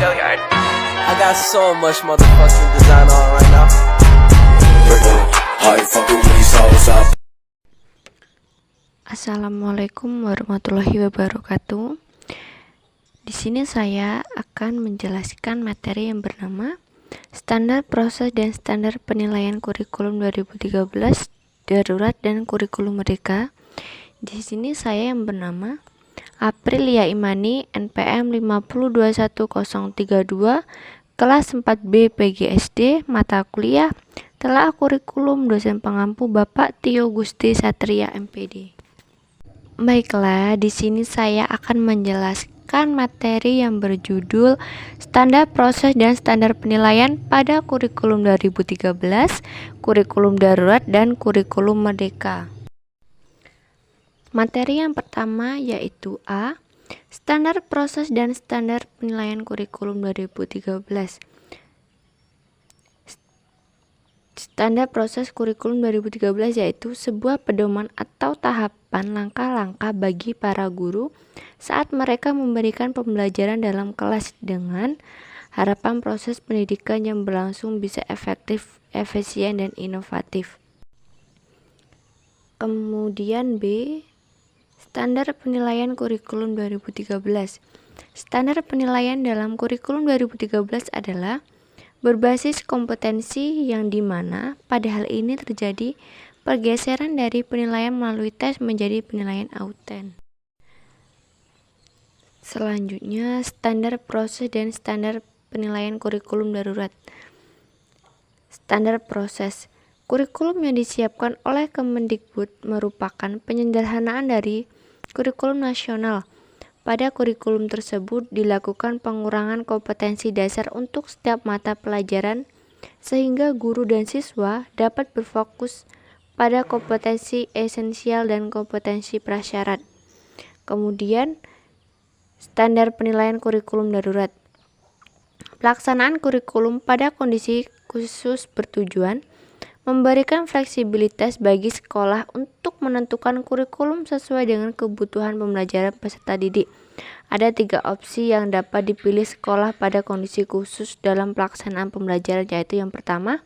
I got so much motherfucking design on right now. Assalamualaikum warahmatullahi wabarakatuh. Di sini saya akan menjelaskan materi yang bernama Standar Proses dan Standar Penilaian Kurikulum 2013 Darurat dan Kurikulum Merdeka. Di sini saya yang bernama Aprilia Imani, NPM 5021032, kelas 4B PGSD, mata kuliah Telah Kurikulum, dosen pengampu Bapak Tio Gusti Satria MPD. Baiklah, di sini saya akan menjelaskan materi yang berjudul Standar Proses dan Standar Penilaian pada Kurikulum 2013, Kurikulum Darurat, dan Kurikulum Merdeka. Materi yang pertama yaitu A. Standar Proses dan Standar Penilaian Kurikulum 2013. Standar proses kurikulum 2013 yaitu sebuah pedoman atau tahapan langkah-langkah bagi para guru saat mereka memberikan pembelajaran dalam kelas dengan harapan proses pendidikan yang berlangsung bisa efektif, efisien, dan inovatif. Kemudian B. Standar Penilaian Kurikulum 2013. Standar penilaian dalam kurikulum 2013 adalah berbasis kompetensi yang dimana pada hal ini terjadi pergeseran dari penilaian melalui tes menjadi penilaian auten. Selanjutnya, standar proses dan standar penilaian kurikulum darurat. Standar proses kurikulum yang disiapkan oleh Kemendikbud merupakan penyederhanaan dari kurikulum nasional. Pada kurikulum tersebut dilakukan pengurangan kompetensi dasar untuk setiap mata pelajaran sehingga guru dan siswa dapat berfokus pada kompetensi esensial dan kompetensi prasyarat. Kemudian, standar penilaian kurikulum darurat. Pelaksanaan kurikulum pada kondisi khusus bertujuan memberikan fleksibilitas bagi sekolah untuk menentukan kurikulum sesuai dengan kebutuhan pembelajaran peserta didik. Ada 3 opsi yang dapat dipilih sekolah pada kondisi khusus dalam pelaksanaan pembelajaran, yaitu yang pertama,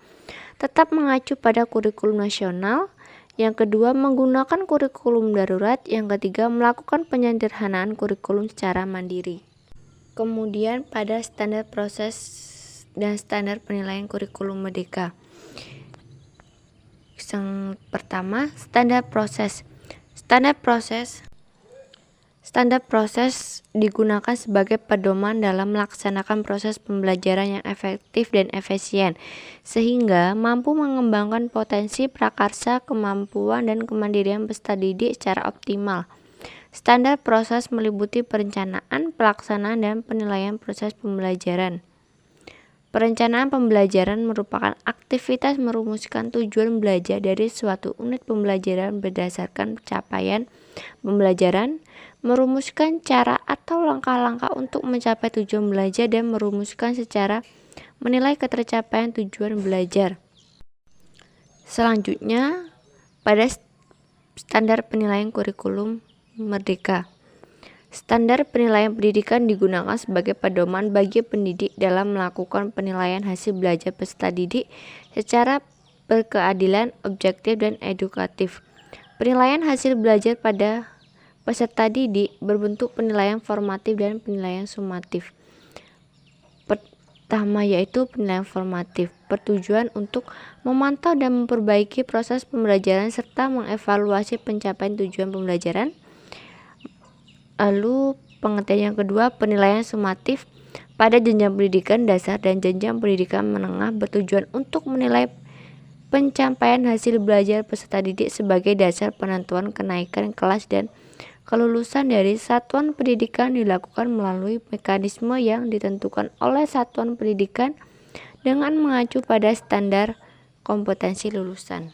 tetap mengacu pada kurikulum nasional, yang kedua, menggunakan kurikulum darurat, yang ketiga, melakukan penyederhanaan kurikulum secara mandiri. Kemudian pada standar proses dan standar penilaian kurikulum merdeka. Yang pertama, standar proses. Standar proses digunakan sebagai pedoman dalam melaksanakan proses pembelajaran yang efektif dan efisien, sehingga mampu mengembangkan potensi prakarsa, kemampuan, dan kemandirian peserta didik secara optimal. Standar proses meliputi perencanaan, pelaksanaan, dan penilaian proses pembelajaran. Perencanaan pembelajaran merupakan aktivitas merumuskan tujuan belajar dari suatu unit pembelajaran berdasarkan capaian pembelajaran, merumuskan cara atau langkah-langkah untuk mencapai tujuan belajar, dan merumuskan secara menilai ketercapaian tujuan belajar. Selanjutnya, pada standar penilaian kurikulum merdeka. Standar penilaian pendidikan digunakan sebagai pedoman bagi pendidik dalam melakukan penilaian hasil belajar peserta didik secara berkeadilan, objektif, dan edukatif. Penilaian hasil belajar pada peserta didik berbentuk penilaian formatif dan penilaian sumatif. Pertama yaitu penilaian formatif, bertujuan untuk memantau dan memperbaiki proses pembelajaran serta mengevaluasi pencapaian tujuan pembelajaran. Lalu pengertian yang kedua, penilaian sumatif pada jenjang pendidikan dasar dan jenjang pendidikan menengah bertujuan untuk menilai pencapaian hasil belajar peserta didik sebagai dasar penentuan kenaikan kelas dan kelulusan dari satuan pendidikan dilakukan melalui mekanisme yang ditentukan oleh satuan pendidikan dengan mengacu pada standar kompetensi lulusan.